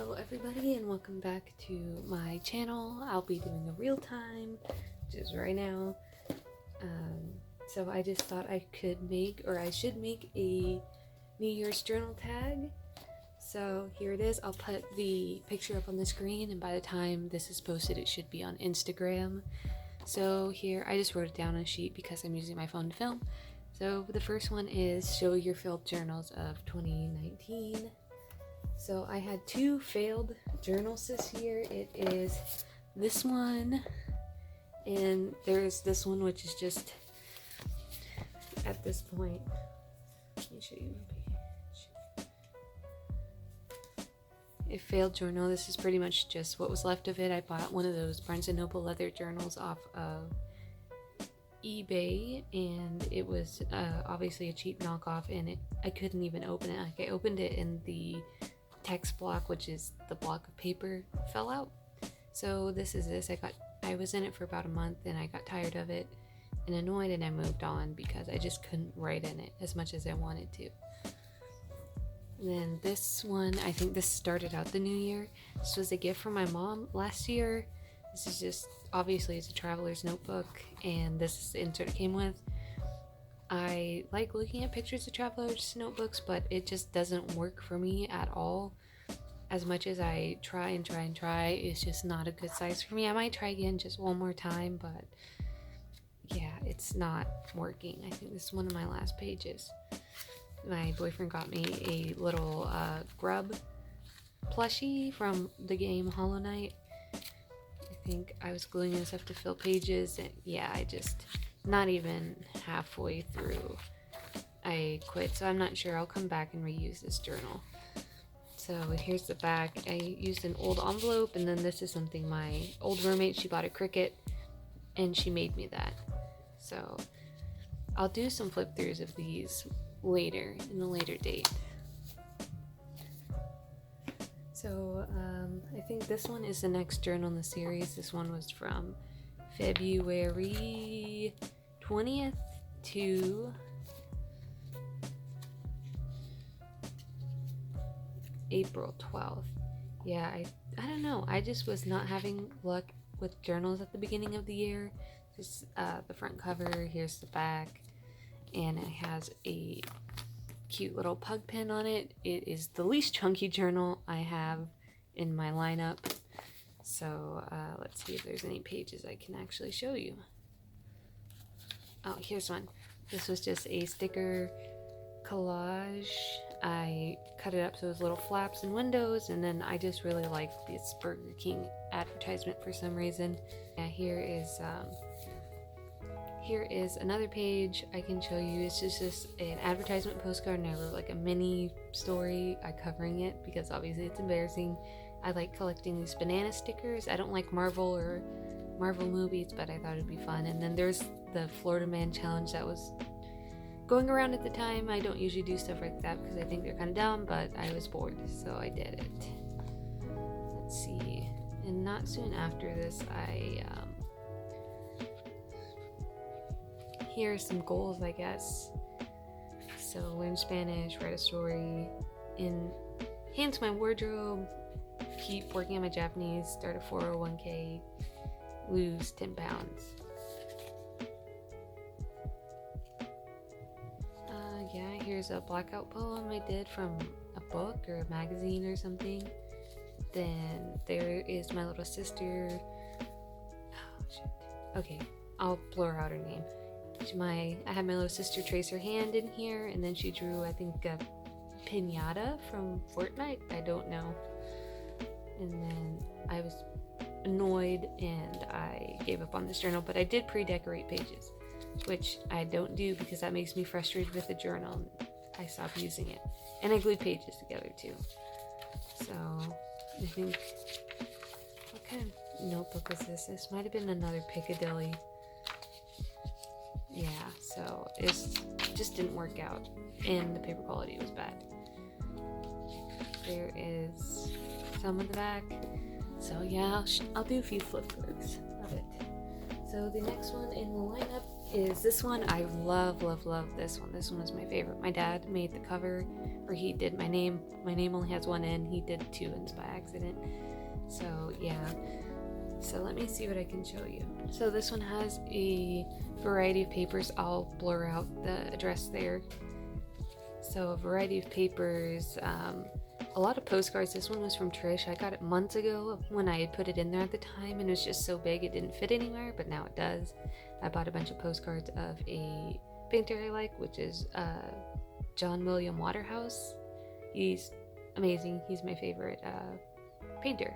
Hello everybody and welcome back to my channel. I'll be doing a real time, which is right now. So I just thought I could make, or I should make, a New Year's journal tag. So here it is. I'll put the picture up on the screen, and by the time this is posted it should be on Instagram. So here, I just wrote it down on a sheet because I'm using my phone to film. So the first one is show your failed journals of 2019. So I had two failed journals this year. It is this one, and there's this one, which is just, at this point, let me show you my page. A failed journal. This is pretty much just what was left of it. I bought one of those Barnes & Noble leather journals off of eBay, and it was obviously a cheap knockoff, and I couldn't even open it. Like, I opened it and the text block, which is the block of paper, fell out. So this. I was in it for about a month and I got tired of it and annoyed, and I moved on because I just couldn't write in it as much as I wanted to. And then this one, I think this started out the new year. This was a gift from my mom last year. This is just, obviously it's a traveler's notebook, and this is the insert it came with. I like looking at pictures of traveler's notebooks, but it just doesn't work for me at all. As much as I try and try, it's just not a good size for me. I might try again just one more time, but yeah, it's not working. I think this is one of my last pages. My boyfriend got me a little grub plushie from the game Hollow Knight. I think I was gluing this up to fill pages, and yeah, I just, not even halfway through, I quit. So I'm not sure. I'll come back and reuse this journal. So here's the back. I used an old envelope, and then this is something my old roommate, she bought a Cricut, and she made me that. So I'll do some flip throughs of these later, in a later date. So I think this one is the next journal in the series. This one was from February 20th to April 12th. Yeah, I don't know. I just was not having luck with journals at the beginning of the year. This the front cover, here's the back, and it has a cute little pug pen on it. It is the least chunky journal I have in my lineup. So let's see if there's any pages I can actually show you. Oh, here's one. This was just a sticker collage. I cut it up so it was little flaps and windows, and then I just really liked this Burger King advertisement for some reason. Yeah, here is another page I can show you. It's just an advertisement postcard, and I wrote like a mini story covering it because obviously it's embarrassing. I like collecting these banana stickers. I don't like Marvel or Marvel movies, but I thought it'd be fun. And then there's the Florida Man challenge that was going around at the time. I don't usually do stuff like that because I think they're kind of dumb, but I was bored, so I did it. Let's see. And not soon after this, here are some goals, I guess. So learn Spanish, write a story, enhance my wardrobe, keep working on my Japanese, start a 401k, lose 10 pounds. Yeah, here's a blackout poem I did from a book or a magazine or something. Then there is my little sister. Oh shit. Okay, I'll blur out her name. I had my little sister trace her hand in here, and then she drew, I think, a piñata from Fortnite. I don't know. And then I was annoyed and I gave up on this journal, but I did pre-decorate pages, which I don't do because that makes me frustrated with the journal. I stopped using it. And I glued pages together too. So I think, what kind of notebook was this? This might have been another Piccadilly. Yeah, so it just didn't work out, and the paper quality was bad. There is some of the back. So yeah, I'll do a few flip throughs of it. So the next one in the lineup is this one. I love this one. This one was my favorite. My dad made the cover, or he did my name. My name only has one N. He did two N's by accident. So yeah. So let me see what I can show you. So this one has a variety of papers. I'll blur out the address there. So a variety of papers, a lot of postcards. This one was from Trish. I got it months ago when I had put it in there at the time, and it was just so big it didn't fit anywhere, but now it does. I bought a bunch of postcards of a painter I like, which is John William Waterhouse. He's amazing. He's my favorite painter.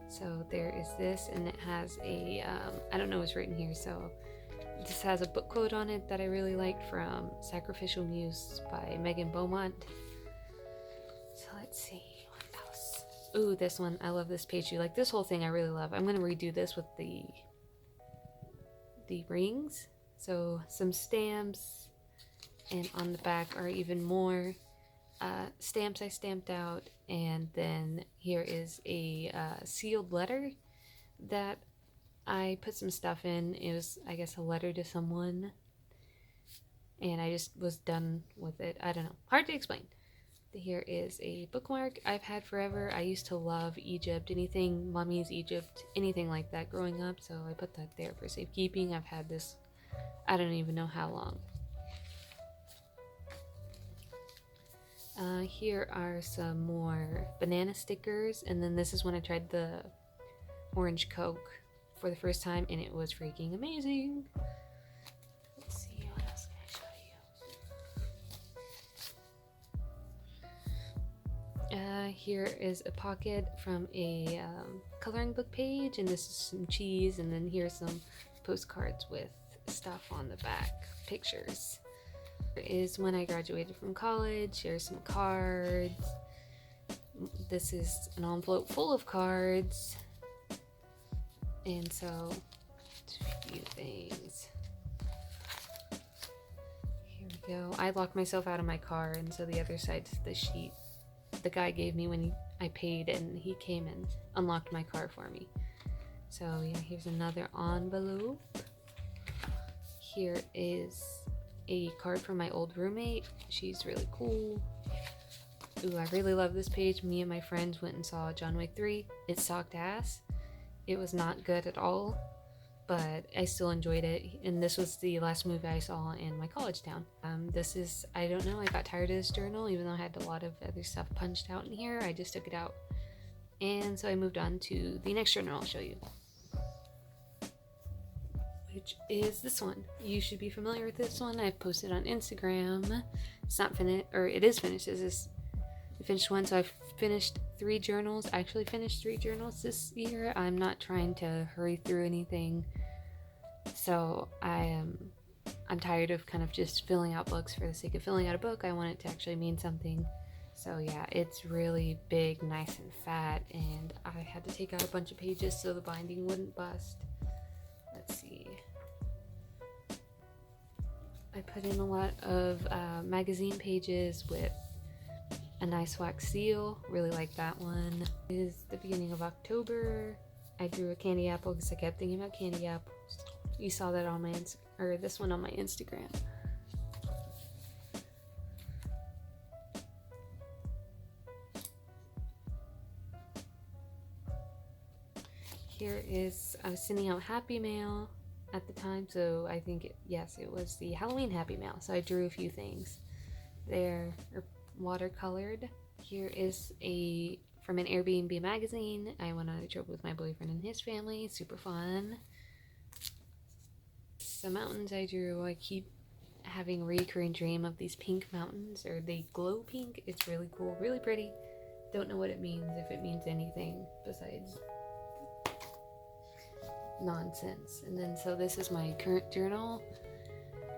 So there is this, and it has a, I don't know what's written here, so this has a book quote on it that I really liked from Sacrificial Muse by Megan Beaumont. So let's see, what else? Ooh, this one, I love this page. Like this whole thing I really love. I'm going to redo this with the rings. So some stamps, and on the back are even more stamps I stamped out, and then here is a sealed letter that I put some stuff in. It was, I guess, a letter to someone, and I just was done with it. I don't know, hard to explain. Here is a bookmark I've had forever. I used to love Egypt, anything mummies, Egypt, anything like that growing up, so I put that there for safekeeping. I've had this, I don't even know how long. Here are some more banana stickers, and then this is when I tried the orange Coke for the first time, and it was freaking amazing. Let's see, what else can I show you? Here is a pocket from a coloring book page, and this is some cheese, and then here's some postcards with stuff on the back, pictures. Is when I graduated from college. Here's some cards. This is an envelope full of cards, and so a few things. Here we go. I locked myself out of my car, and so the other side's the sheet the guy gave me when I paid, and he came and unlocked my car for me. So yeah, here's another envelope. Here is a card from my old roommate. She's really cool. Ooh, I really love this page. Me and my friends went and saw John Wick 3. It sucked ass. It was not good at all, but I still enjoyed it. And this was the last movie I saw in my college town. This is, I don't know, I got tired of this journal, even though I had a lot of other stuff punched out in here. I just took it out. And so I moved on to the next journal I'll show you, which is this one. You should be familiar with this one. I've posted on Instagram. It's not finished, or it is finished. This is the finished one. So I've finished 3 journals. I actually finished 3 journals this year. I'm not trying to hurry through anything. So I'm tired of kind of just filling out books for the sake of filling out a book. I want it to actually mean something. So yeah, it's really big, nice and fat, and I had to take out a bunch of pages so the binding wouldn't bust. Let's see. I put in a lot of magazine pages with a nice wax seal. Really like that one. It is the beginning of October. I drew a candy apple because I kept thinking about candy apples. You saw that on my this one on my Instagram. Here is, I was sending out Happy Mail at the time, so I think it was the Halloween Happy Mail. So I drew a few things there, watercolored. Here is from an Airbnb magazine. I went on a trip with my boyfriend and his family. Super fun. Some mountains I drew. I keep having a recurring dream of these pink mountains, or they glow pink. It's really cool, really pretty. Don't know what it means, if it means anything besides nonsense. And then so this is my current journal.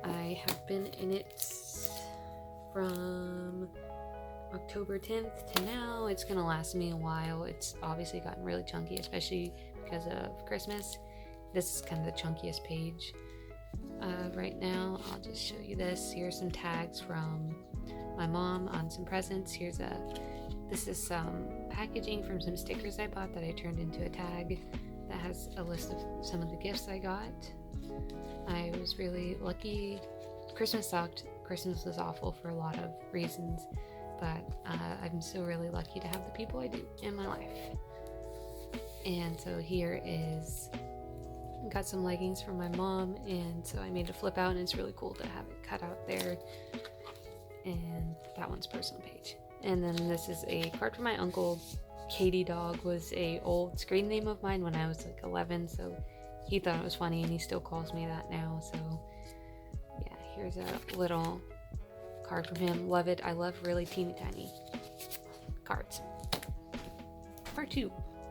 I have been in it from October 10th to now. It's gonna last me a while. It's obviously gotten really chunky, especially because of Christmas. This is kind of the chunkiest page right now. I'll just show you this. Here's some tags from my mom on some presents. This is some packaging from some stickers I bought that I turned into a tag that has a list of some of the gifts I got. I was really lucky. Christmas sucked. Christmas was awful for a lot of reasons, but I'm still really lucky to have the people I do in my life. And so here is, got some leggings from my mom, and so I made a flip out, and it's really cool to have it cut out there. And that one's personal page. And then this is a card from my uncle. Katie Dog was a old screen name of mine when I was like 11, so he thought it was funny, and he still calls me that now. So yeah, here's a little card from him. Love it. I love really teeny tiny cards. Part 2.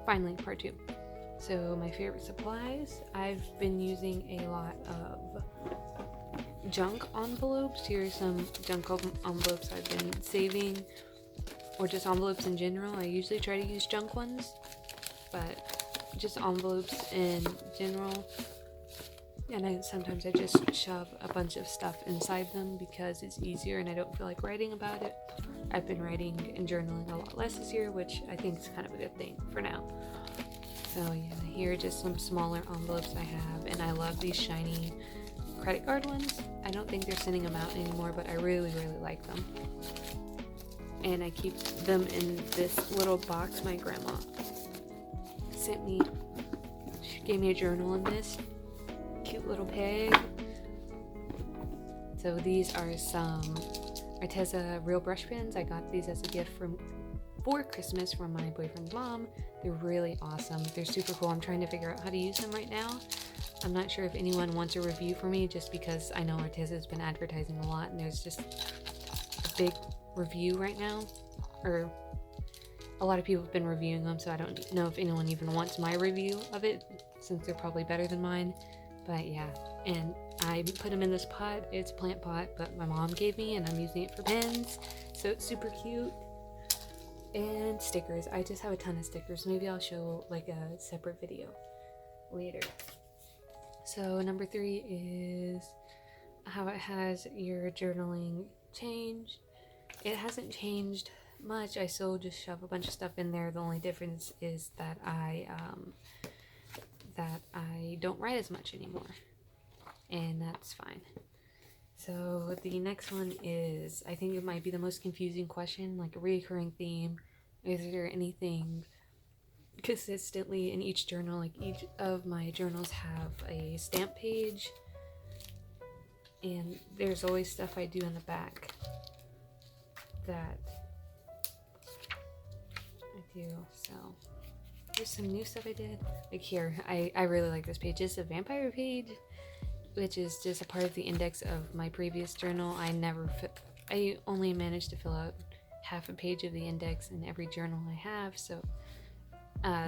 Finally, part 2. So my favorite supplies. I've been using a lot of junk envelopes. Here are some junk envelopes I've been saving, or just envelopes in general. I usually try to use junk ones, but just envelopes in general. And sometimes I just shove a bunch of stuff inside them because it's easier and I don't feel like writing about it. I've been writing and journaling a lot less this year, which I think is kind of a good thing for now. So yeah, here are just some smaller envelopes I have, and I love these shiny credit card ones. I don't think they're sending them out anymore, but I really, really like them. And I keep them in this little box my grandma sent me. She gave me a journal in this. Cute little pig. So these are some Arteza real brush pens. I got these as a gift for Christmas from my boyfriend's mom. They're really awesome. They're super cool. I'm trying to figure out how to use them right now. I'm not sure if anyone wants a review for me, just because I know Arteza's been advertising a lot and there's just a big review right now, or a lot of people have been reviewing them, so I don't know if anyone even wants my review of it, since they're probably better than mine. But yeah, and I put them in this pot. It's a plant pot, but my mom gave me, and I'm using it for pens, so it's super cute. And stickers. I just have a ton of stickers. Maybe I'll show like a separate video later. So number 3 is how it has your journaling changed. It hasn't changed much. I still just shove a bunch of stuff in there. The only difference is that I don't write as much anymore, and that's fine. So the next one is, I think it might be the most confusing question, like a recurring theme. Is there anything consistently in each journal? Like each of my journals have a stamp page, and there's always stuff I do in the back that I do. So there's some new stuff I did. Like here, I really like this page. It's a vampire page, which is just a part of the index of my previous journal. I only managed to fill out half a page of the index in every journal I have, so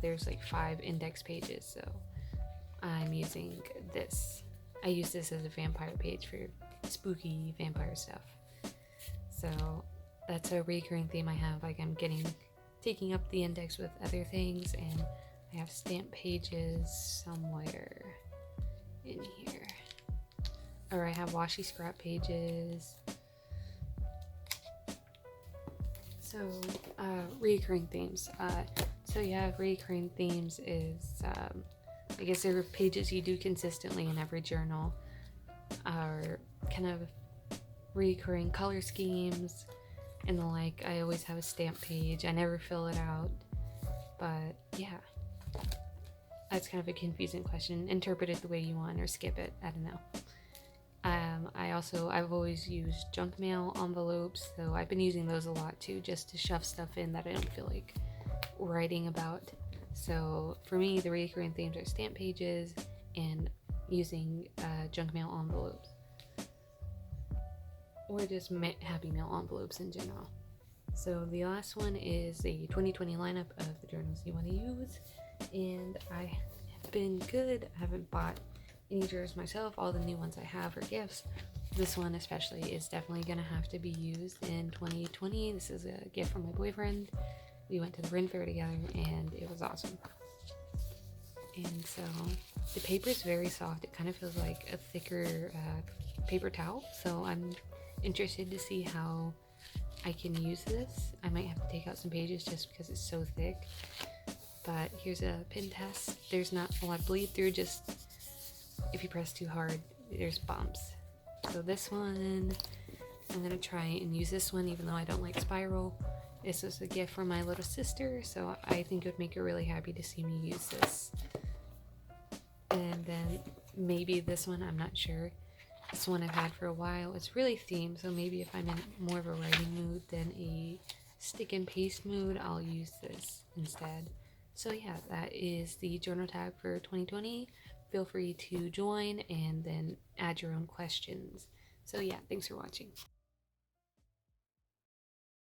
there's like 5 index pages, so I'm using this. I use this as a vampire page for spooky vampire stuff. So that's a recurring theme I have. Like I'm taking up the index with other things, and I have stamp pages somewhere in here. Or I have washi scrap pages. So, recurring themes. So yeah, recurring themes is, I guess there are pages you do consistently in every journal, are kind of recurring color schemes and the like. I always have a stamp page. I never fill it out, but yeah. That's kind of a confusing question. Interpret it the way you want or skip it. I don't know. I've always used junk mail envelopes, so I've been using those a lot too, just to shove stuff in that I don't feel like writing about. So for me, the recurring themes are stamp pages and using junk mail envelopes, or just happy mail envelopes in general. So the last one is the 2020 lineup of the journals you want to use, and I have been good. I haven't bought any journals myself. All the new ones I have are gifts. This one especially is definitely gonna have to be used in 2020. This is a gift from my boyfriend. We went to the Ren Fair together and it was awesome. And so the paper is very soft. It kind of feels like a thicker paper towel. So I'm interested to see how I can use this. I might have to take out some pages just because it's so thick. But here's a pen test. There's not a lot of bleed through, just if you press too hard, there's bumps. So this one, I'm gonna try and use this one even though I don't like spiral. This was a gift from my little sister, so I think it would make her really happy to see me use this. And then maybe this one, I'm not sure. This one I've had for a while. It's really themed, so maybe if I'm in more of a writing mood than a stick and paste mood, I'll use this instead. So yeah, that is the journal tab for 2020. Feel free to join and then add your own questions. So yeah, thanks for watching.